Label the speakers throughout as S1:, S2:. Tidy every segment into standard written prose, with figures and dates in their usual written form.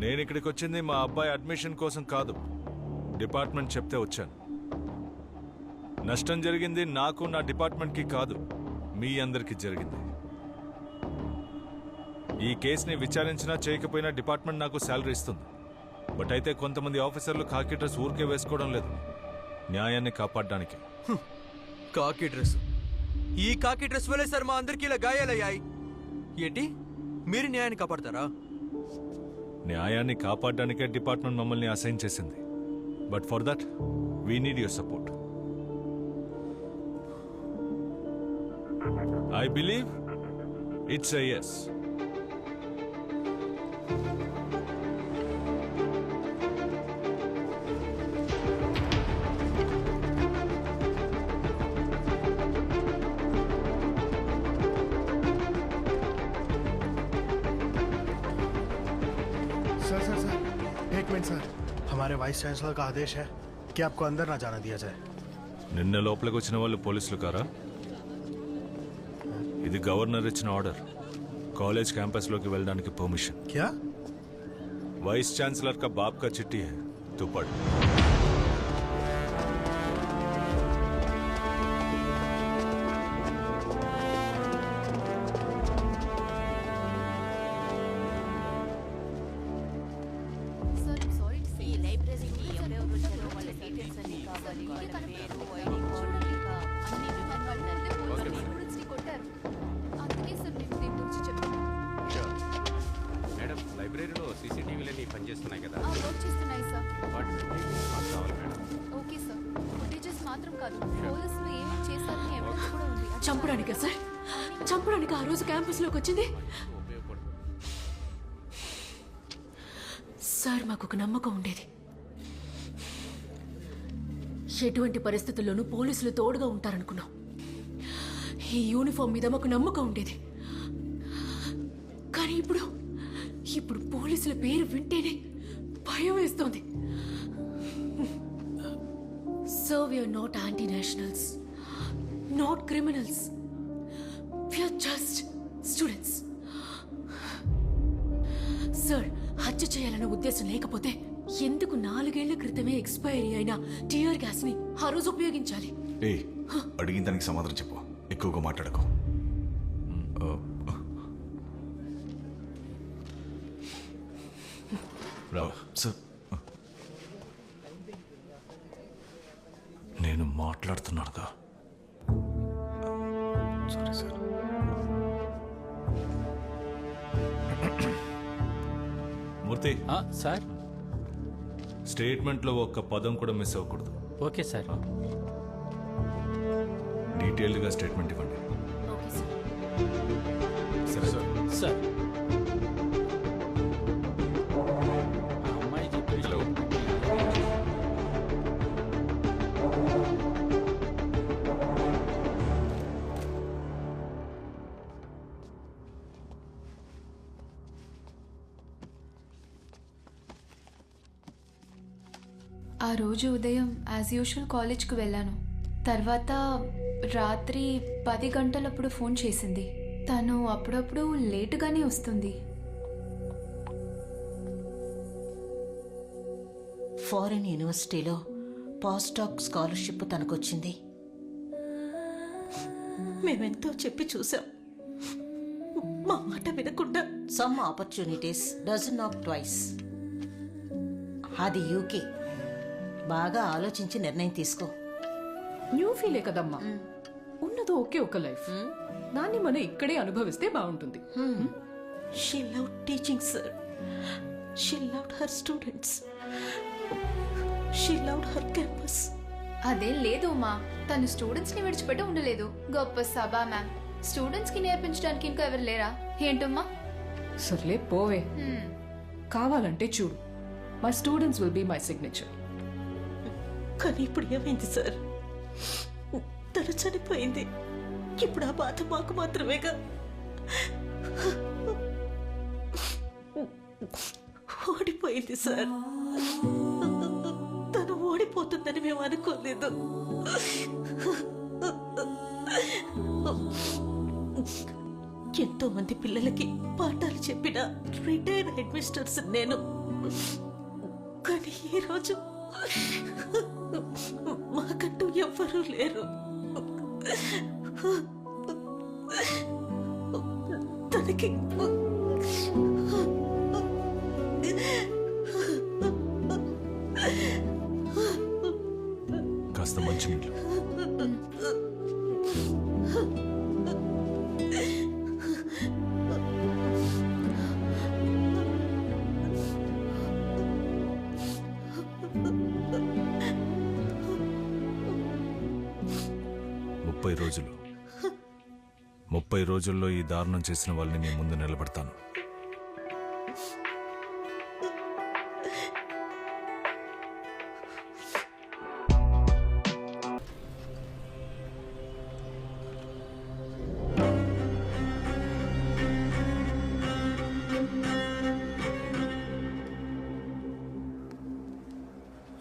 S1: నేను ఇక్కడికి వచ్చింది మా అబ్బాయి అడ్మిషన్ కోసం కాదు, డిపార్ట్మెంట్ చెప్తే వచ్చాను. నష్టం జరిగింది నాకు, నా డిపార్ట్మెంట్కి కాదు, మీ అందరికీ జరిగింది. ఈ కేసుని విచారించినా చేయకపోయినా డిపార్ట్మెంట్ నాకు శాలరీ ఇస్తుంది. బట్ అయితే కొంతమంది ఆఫీసర్లు కాకి డ్రెస్ ఊరికే వేసుకోవడం లేదు, న్యాయాన్ని కాపాడడానికి.
S2: కాకి డ్రెస్, ఈ కాకి డ్రెస్ వల్లే సార్ మా అందరికి ఇలా గాయాలయ్యాయి. ఏంటి మీరు న్యాయాన్ని కాపాడతారా?
S1: న్యాయాన్ని కాపాడడానికే డిపార్ట్మెంట్ మమ్మల్ని అసైన్ చేసింది. But for that we need your support. I believe it's a yes.
S3: Sir एक मिनट सर, हमारे वाइस चांसलर का आदेश है कि आपको अंदर ना जाना दिया जाए.
S1: నిన్న లోపలికి వచ్చిన వాళ్ళు పోలీసులు కారా? ఇది గవర్నర్ ఇచ్చిన ఆర్డర్. కాలేజ్ క్యాంపస్లోకి వెళ్ళడానికి పర్మిషన్.
S3: क्या?
S1: वाइस चांसलर का बाप का चिट्ठी है, तो पढ़.
S4: మేడం, లైబ్రరీలో సీసీటీవీలన్నీ పనిచేస్తున్నాయి కదా?
S5: వర్క్ చేస్తున్నాయి సార్.
S4: వాటి మాకు కావాలి మేడం.
S5: Okay sir. ఫుటేజెస్ మాత్రం కాదు, పోలీసులు ఏమేమి చేస్తారని ఎవిడెన్స్ కూడా ఉంది.
S6: చంపడానికా సార్? చంపడానికి ఆ రోజు క్యాంపస్లోకి వచ్చింది సార్. మాకు ఒక నమ్మకం ఉండేది, ఎటువంటి పరిస్థితుల్లోనూ పోలీసులు తోడుగా ఉంటారనుకున్నాం. ఈ యూనిఫామ్ మీద మాకు నమ్మకం ఉండేది. కానీ ఇప్పుడు పోలీసుల పేరు వింటేనే భయం వేస్తోంది. So we are not anti nationals, not criminals, we are just students. Sir, హత్య చేయాలన్న ఉద్దేశం లేకపోతే ఎందుకు 4 ఏళ్ల క్రితమే ఎక్స్పైరీ అయిన టియర్ గ్యాస్ ని ఆ రోజు ఉపయోగించాలి?
S7: అడిగిన దానికి సమాధానం చెప్పు, ఎక్కువగా మాట్లాడకు.
S1: సార్, నేను మాట్లాడుతున్నానుగా.
S7: Sorry sir.
S1: మూర్తి
S8: సార్,
S1: స్టేట్మెంట్లో ఒక్క పదం కూడా మిస్ అవ్వకూడదు.
S8: Okay sir.
S1: డీటెయిల్డ్గా స్టేట్మెంట్ ఇవ్వండి.
S6: Okay sir.
S1: సరే సార్.
S8: సార్, అమ్మాయి చెప్పి
S5: ఆ రోజు ఉదయం యాజ్ యూజువల్ కాలేజ్కి వెళ్ళాను. తర్వాత రాత్రి 10 గంటలప్పుడు ఫోన్ చేసింది. తను అప్పుడప్పుడు లేటుగానే వస్తుంది.
S9: ఫారిన్ యూనివర్సిటీలో పోస్ట్ డాక్ స్కాలర్షిప్ తనకొచ్చింది. మేమెంతో చెప్పి చూసాం, మా మాట వినకుండా. Some opportunities doesn't knock twice. అది యూకే. బాగా ఆలోచించి నిర్ణయం తీసుకో.
S6: న్యూ ఫీలే కదమ్మా, ఉన్నదో ఒకే ఒక లైఫ్, దాన్ని మనం ఇక్కడే అనుభవిస్తే బాగుంటుంది.
S9: She love teaching sir. She love her students. She love her campus.
S5: అదేం లేదు అమ్మా, తను స్టూడెంట్స్ ని విడిచిపెట్టి ఉండలేదు. గొప్ప సభ మ్యామ్. స్టూడెంట్స్ కి నేర్పించడానికి ఇంకా ఎవరు లేరా ఏంటమ్మా?
S6: సర్లే పోవే. కావాలంటే చూడు, my students will be my signature.
S9: కానీ ఇప్పుడు ఏమైంది సార్? తను చనిపోయింది. ఇప్పుడు ఆ బాధ మాకు మాత్రమేగా. ఓడిపోయింది సార్. తను ఓడిపోతుందని మేము అనుకోలేదు. ఎంతో మంది పిల్లలకి పాఠాలు చెప్పిన రిటైర్డ్ హెడ్ మిస్టర్స్ నేను. కానీ ఈరోజు మాకంటూ ఎవ్వరూ లేరు. తనకి
S1: కాస్త మంచి నీళ్ళు. ముప్పై రోజుల్లో ఈ దారుణం చేసిన వాళ్ళని మీ ముందు నిలబెడతాను.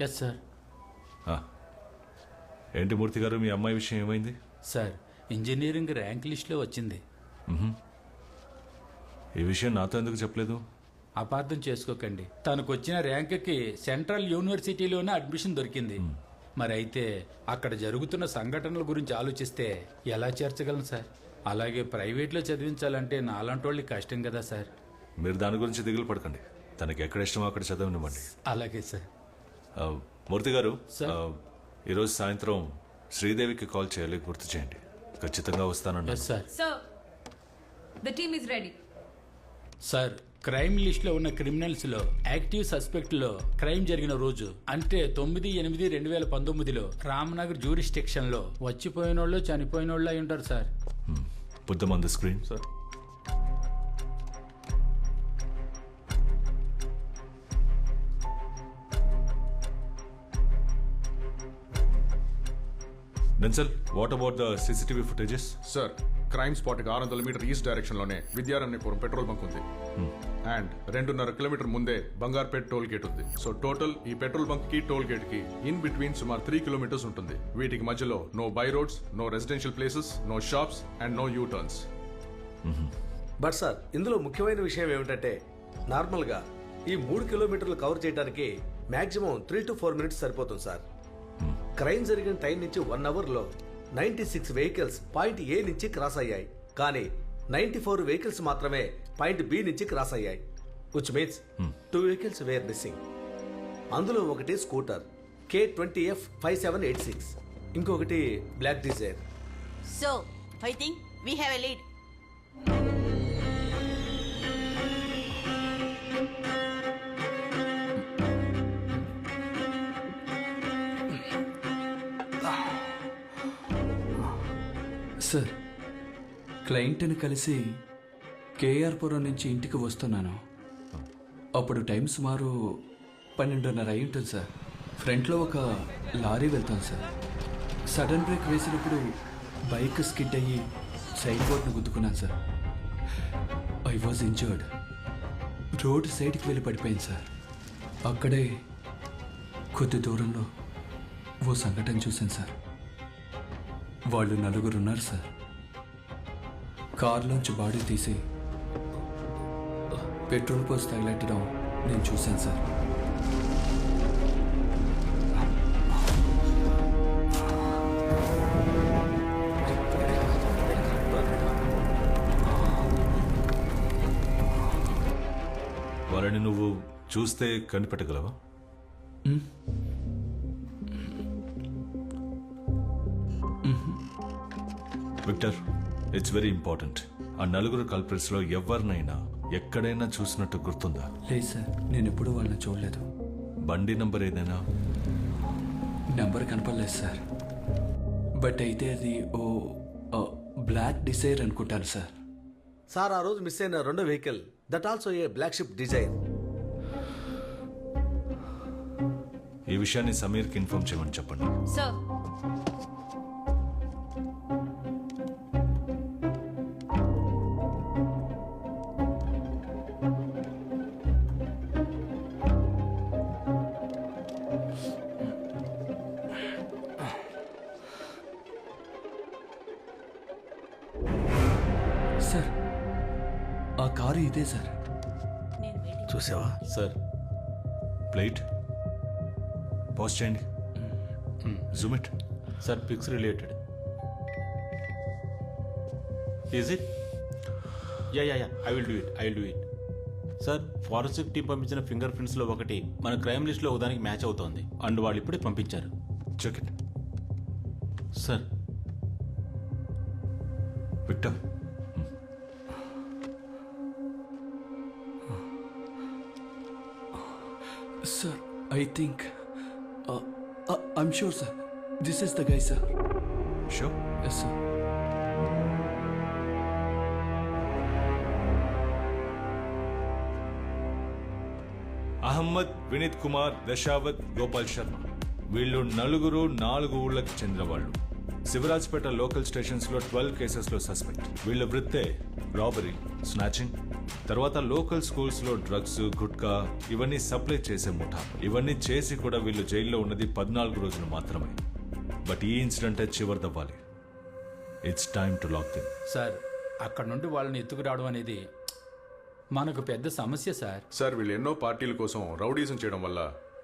S8: Yes sir.
S1: ఏంటి మూర్తి గారు, మీ అమ్మాయి విషయం ఏమైంది?
S8: సార్, ఇంజనీరింగ్ ర్యాంక్ లిస్ట్లో వచ్చింది.
S1: ఈ విషయం నాతో ఎందుకు చెప్పలేదు?
S8: అపార్థం చేసుకోకండి, తనకు వచ్చిన ర్యాంక్కి సెంట్రల్ యూనివర్సిటీలోనే అడ్మిషన్ దొరికింది. మరి అయితే అక్కడ జరుగుతున్న సంఘటనల గురించి ఆలోచిస్తే ఎలా చేర్చగలను సార్? అలాగే ప్రైవేట్లో చదివించాలంటే నాలాంటి వాళ్ళకి కష్టం కదా సార్.
S1: మీరు దాని గురించి దిగులు పడకండి, తనకి ఎక్కడ ఇష్టమో అక్కడ చదవనివ్వండి.
S8: అలాగే సార్.
S1: మూర్తి గారు, ఈరోజు సాయంత్రం శ్రీదేవికి కాల్ చేయాలి, గుర్తు చేయండి. ఖచ్చితంగా వస్తానండి.
S8: Sir.
S10: The team is ready.
S8: Sir, crime list లో ఉన్న క్రిమినల్స్ లో యాక్టివ్ సస్పెక్ట్ లో క్రైమ్ జరిగిన రోజు అంటే 9/8/2019లో రామ్నగర్ జ్యూరిస్డిక్షన్ లో వచ్చిపోయిన వాళ్ళు చనిపోయిన వాళ్ళు అయి ఉంటారు sir.
S1: Put them on the screen.
S8: Sir.
S1: Denzel, what about the CCTV footages?
S11: Sir, crime స్పాట్కి 600 మీటర్ ఈస్ట్ డైరెక్షన్లోనే విద్యారణ్యపురం పెట్రోల్ బంక్ ఉంది. అండ్ 2.5 కిలోమీటర్ ముందే బంగార్పేట్ టోల్ గేట్ ఉంది. సో టోటల్ ఈ పెట్రోల్ బంక్ కి టోల్ గేట్ కి ఇన్ బిట్వీన్ సుమారు 3 kilometres ఉంటుంది. వీటికి మధ్యలో no by roads, no residential places, no shops and no U turns.
S12: But sir, ఇందులో ముఖ్యమైన విషయం ఏమిటంటే నార్మల్గా ఈ 3 కిలోమీటర్లు కవర్ చేయడానికి మాక్సిమం 3 to 4 minutes సరిపోతుంది సార్. క్రైమ్ జరిగిన టైం నుంచి 1 అవర్లో 96 వెహికల్స్ పాయింట్ ఏ నుంచి క్రాస్ అయ్యాయి. కానీ 94 వెహికల్స్ మాత్రమే పాయింట్ బి నుంచి క్రాస్ అయ్యాయి. Which means 2 vehicles were missing. అందులో ఒకటి స్కూటర్ K20F5786, ఇంకొకటి black Dzire.
S10: So, I think we have a lead.
S13: Sir, క్లయింట్ని కలిసి కేఆర్పురం నుంచి ఇంటికి వస్తున్నాను. అప్పుడు టైం సుమారు 12:30 అయి ఉంటుంది సార్. ఫ్రంట్లో ఒక లారీ వెళ్తాను సార్. సడన్ బ్రేక్ వేసినప్పుడు బైక్ స్కిడ్ అయ్యి సైడ్ బోర్డ్ను గుద్దుకున్నాను సార్. I was injured. రోడ్ సైడ్కి వెళ్ళి పడిపోయింది సార్. అక్కడే కొద్ది దూరంలో ఓ సంఘటన చూశాను సార్. వాళ్ళు 4 ఉన్నారు సార్. కార్లోంచి బాడీ తీసి పెట్రోల్ పోసి తగిలెట్టడం నేను చూశాను సార్.
S1: వాళ్ళని నువ్వు చూస్తే కనిపెట్టగలవా? Victor, it's very important. ఆ 4 కల్ప్రిట్స్ లో ఎవరినైనా ఎక్కడైనా చూసినట్టు గుర్తుందా?
S13: లేదు సార్, నేను ఎప్పుడూ వాళ్ళని చూడలేదు.
S1: బండి నంబర్ ఏదైనా?
S13: నెంబర్ కనపడలేదు సార్. బట్ అయితే అది ఓ బ్లాక్ డిజైర్ అనుకుంటాను సార్.
S12: సార్, ఆ రోజు మిస్ అయిన 2వ vehicle that also a black ship Dzire.
S1: ఈ విషయాన్ని సమీర్కి ఇన్ఫార్మ్ చేయమని చెప్పండి.
S10: సార్.
S13: సార్, ఆ కారు ఇదే సార్.
S12: చూసావా
S8: సార్,
S1: ప్లేట్ పాజ్ చేయండి. Zoom it.
S14: Sir pics related. Is it? Yeah I will do it. Sir forensic team పంపించిన ఫింగర్ ప్రింట్స్లో ఒకటి మన క్రైమ్ లిస్ట్లో ఒకదానికి మ్యాచ్ అవుతోంది. అండ్ వాళ్ళు ఇప్పుడే పంపించారు.
S1: Check it.
S14: Sir
S1: Victor,
S13: Sir, I think. I'm sure, sir. This is the guy, sir.
S1: Sure?
S13: Yes, sir.
S1: Ahmed, Vineet Kumar, Dashavat, Gopal Sharma వీళ్ళు నలుగురు 4 ఊళ్ళకి చెందిన వాళ్ళు. శివరాజ్పేట లోకల్ స్టేషన్స్ లో 12 కేసెస్ లో సస్పెక్ట్. వీళ్ళ వృత్తే రాబరీ, స్నాచింగ్, తర్వాత లోకల్ స్కూల్స్ లో డ్రగ్స్, గుట్కా ఇవన్నీ సప్లై చేసే ముఠా. ఇవన్నీ చేసి కూడా వీళ్ళు జైల్లో ఉన్నది 14 రోజులు మాత్రమే. బట్ ఈ ఇన్సిడెంటే చివరిదవ్వాలి. It's time to lock them.
S8: Sir అక్కడ నుండి వాళ్ళని ఎత్తుకురావడం అనేది మనకు పెద్ద సమస్య సార్.
S11: సార్ వీళ్ళు ఎన్నో పార్టీల కోసం రౌడీజం చేయడం వల్ల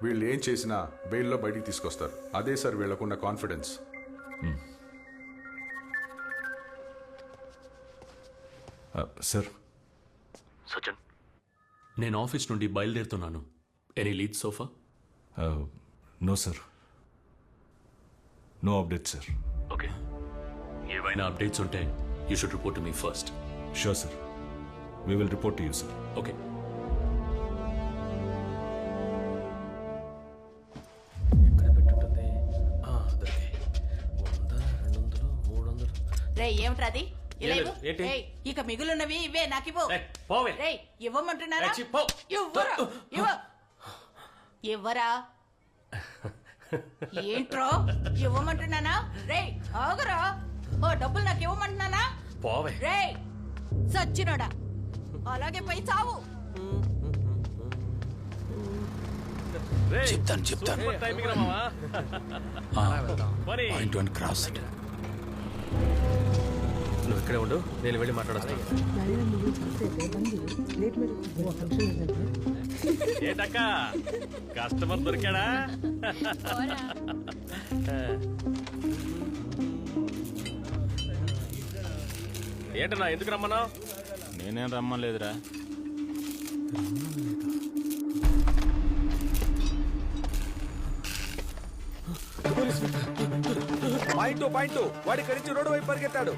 S11: వీళ్ళు ఏం చేసినా బెయిల్లో బయటికి తీసుకొస్తారు. అదే సార్ వీళ్ళకున్న కాన్ఫిడెన్స్.
S1: సార్,
S15: సచిన్, నేను ఆఫీస్ నుండి బయలుదేరుతున్నాను. Any lead so far?
S1: No sir, no update sir.
S15: Okay, ఏవైనా అప్డేట్స్ ఉంటే you should report to me first.
S1: Sure sir, we will report to you sir.
S15: Okay.
S10: రే ఏమిట్రాది? ఇలా
S15: ఏం
S10: ఇవ్వు.
S15: లేదు, ఏంటి?
S10: ఏయ్, ఇక మిగులున్నవి ఇవే నాకివ్వు.
S15: పోవే.
S10: రే ఇవ్వమంటున్నారా?
S15: ఏయ్, పో.
S10: ఇవ్వరా? ఇవ్వరా? ఏంట్రో ఇవ్వమంటున్నానా? రే ఆగురా. ఓ డబ్బులు నాకు ఇవ్వమంటున్నానా?
S15: పోవే.
S10: రే సచ్చినోడా, అలాగే పై చావు.
S8: చెప్తాను. Point 1 cross.
S4: నువ్వు ఇక్కడే ఉండు, నేను వెళ్ళి మాట్లాడతాను. ఏంటక్క, కస్టమర్ దొరికాడా? ఏంటన్నా, ఎందుకు రమ్మన్నావు?
S14: నేనేం రమ్మలేదురా.
S12: పాయింట్ వాడి ఇక్కడి నుంచి రోడ్డు వైపు పరిగెత్తాడు.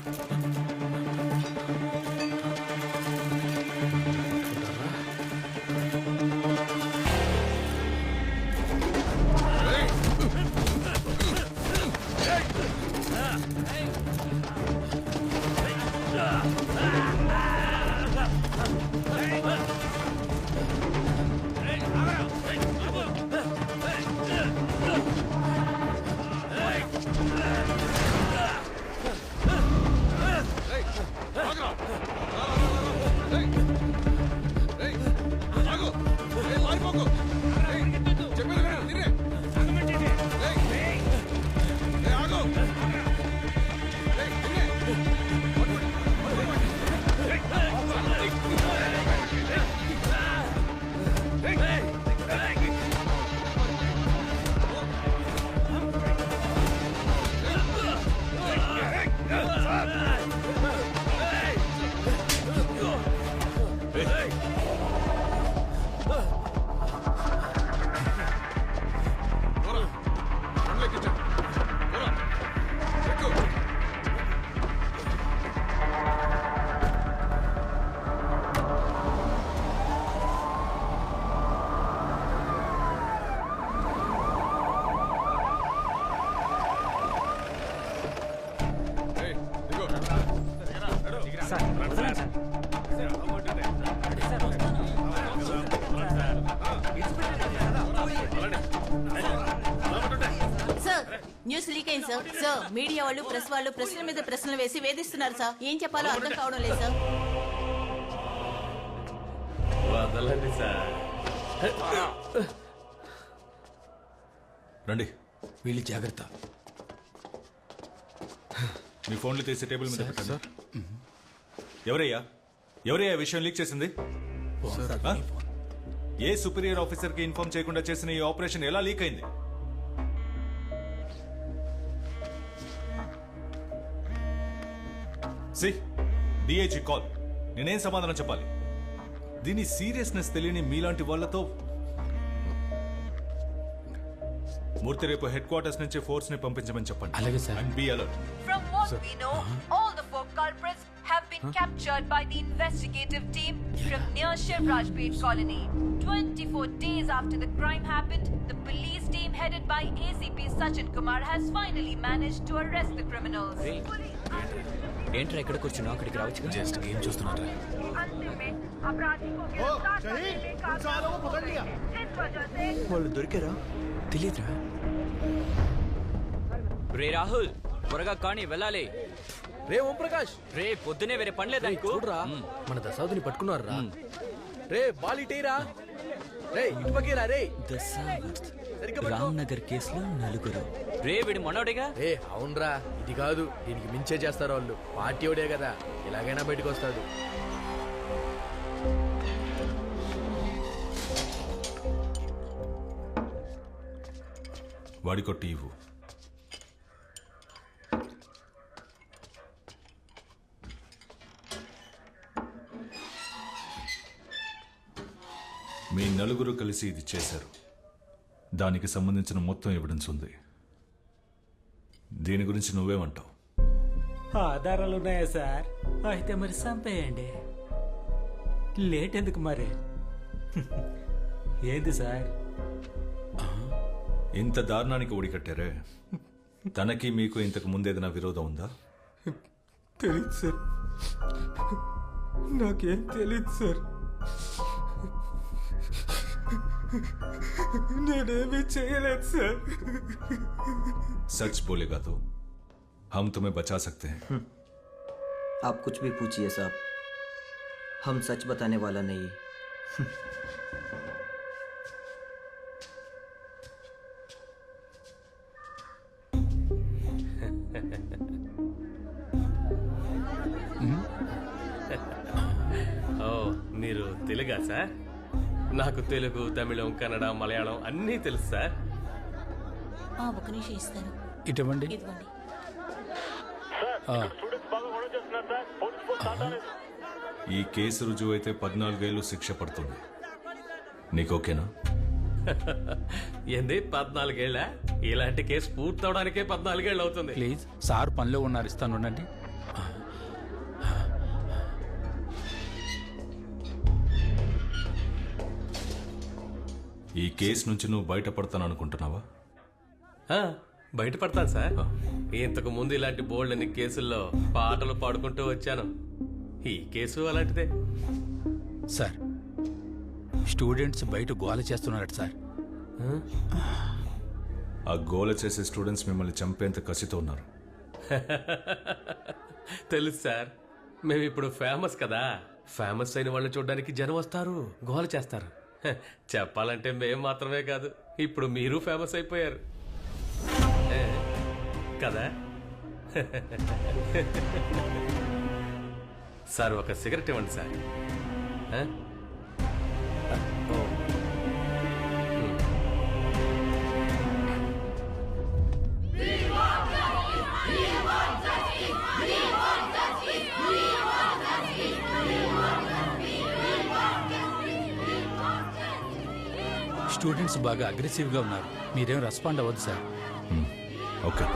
S10: న్యూస్ లీక్ అయింది సార్. సార్ మీడియా వాళ్ళు, ప్రెస్ వాళ్ళు ప్రశ్నల మీద ప్రశ్నలు వేసి వేధిస్తున్నారు సార్. ఏం చెప్పాలో అర్థం కావడం లేదు సార్.
S15: వదలండి సార్.
S1: రండి.
S8: వీళ్ళు జాగ్రత్త.
S1: మీ ఫోన్లు తీసి టేబుల్ మీద పెట్టండి. ఎవరయ్యా విషయం లీక్ చేసింది? ఏ సుపీరియర్ ఆఫీసర్ కి ఇన్ఫార్మ్ చేయకుండా చేసిన ఈ ఆపరేషన్ ఎలా లీక్ అయింది? DIG call. నేనేం సమాధానం చెప్పాలి? దీని సీరియస్నెస్ తెలియని మీలాంటి వాళ్ళతో మూర్తి రేపు హెడ్ క్వార్టర్స్ నుంచి ఫోర్స్ ని పంపించమని చెప్పండి.
S8: అలాగే sir.
S1: And be alert.
S16: From what we know, all the 4 culprits have been captured by the investigative team from near Shivrajpet colony. 24 days after the crime happened, the police team headed by ACP Sachin Kumar has finally managed to arrest the criminals.
S2: ఏంట్రా ఇక్కడ కూర్చున్నావు? అక్కడికి రావచ్చు. Just game చూస్తున్నారా? వాళ్ళు దొరికారా? తెలీదురా. రే రాహుల్, త్వరగా కానీ వెళ్ళాలి.
S12: రే ఓం ప్రకాష్,
S2: రే పొద్దునే వేరే పని లేదా నీకు?
S12: చూడరా మన దశావధిని పట్టుకున్నారా? రే బాలిటేరా, రే ఇటు పక్కేరా. రే
S2: రామ్ నగర్ కేసులో 4. రే వీడి మనోడేగా?
S12: ఏ అవునరా, ఇది కాదు, దీనికి మించే చేస్తారు వాళ్ళు. పార్టీ ఓడే కదా, ఎలాగైనా బయటకు వస్తాడు.
S1: వాడికో టీవు. మీ నలుగురు కలిసి ఇది చేశారు. దానికి సంబంధించిన మొత్తం ఎవిడెన్స్ ఉంది. దీని గురించి నువ్వేమంటావు?
S8: ఆధారాలు ఉన్నాయా సార్? అయితే మరి చంపేయండి. లేట్ ఎందుకు మరి? ఏంది సార్
S1: ఇంత దారుణానికి ఒడికట్టారే? తనకి మీకు ఇంతకు ముందేదైనా విరోధం ఉందా?
S8: తెలీదు సార్, నాకేం తెలీదు సార్. నేనేమీ చేయలేదు సార్.
S1: सच बोलेगा तो हम तुम्हें बचा सकते हैं.
S17: आप कुछ भी पूछिए साहब, हम सच बताने वाला नहीं.
S4: ఓ మీరు తెలుగా సార్? నాకు తెలుగు, తమిళం, కన్నడ, మలయాళం అన్నీ తెలుసు సార్.
S9: ఒక నిమిషం ఇస్తాను.
S8: ఇటువంటి
S9: ఇదిగోండి.
S1: ఈ కేసు రుజువు అయితే 14 ఏళ్ళు శిక్ష పడుతుంది. నీకు ఓకేనా?
S4: ఏంది 14 ఏళ్ళ? ఇలాంటి కేసు పూర్తవడానికే 14 ఏళ్ళు అవుతుంది.
S8: ప్లీజ్ సార్ పనిలో ఉన్నారు, ఇస్తాను ఉండండి.
S1: ఈ కేసు నుంచి నువ్వు బయటపడతాను అనుకుంటున్నావా?
S4: బయటపడతాను సార్. ఇంతకు ముందు ఇలాంటి బోల్డ్ అన్ని కేసుల్లో పాటలు పాడుకుంటూ వచ్చాను. ఈ కేసు అలాంటిదే
S8: సార్. స్టూడెంట్స్ బయట గోల చేస్తున్నారట సార్.
S1: ఆ గోల చేసే స్టూడెంట్స్ మిమ్మల్ని చంపేంత కసితో ఉన్నారు.
S4: తెలుసు సార్, మేము ఇప్పుడు ఫేమస్ కదా. ఫేమస్ అయిన వాళ్ళని చూడడానికి జనం వస్తారు, గోల చేస్తారు. చెప్పాలంటే మేము మాత్రమే కాదు, ఇప్పుడు మీరు ఫేమస్ అయిపోయారు కదా. సార్ ఒక సిగరెట్ ఇవ్వండి సార్.
S8: స్టూడెంట్స్ బాగా అగ్రెసివ్గా ఉన్నారు, మీరేం రెస్పాండ్ అవ్వద్దు సార్.
S1: ఓకే.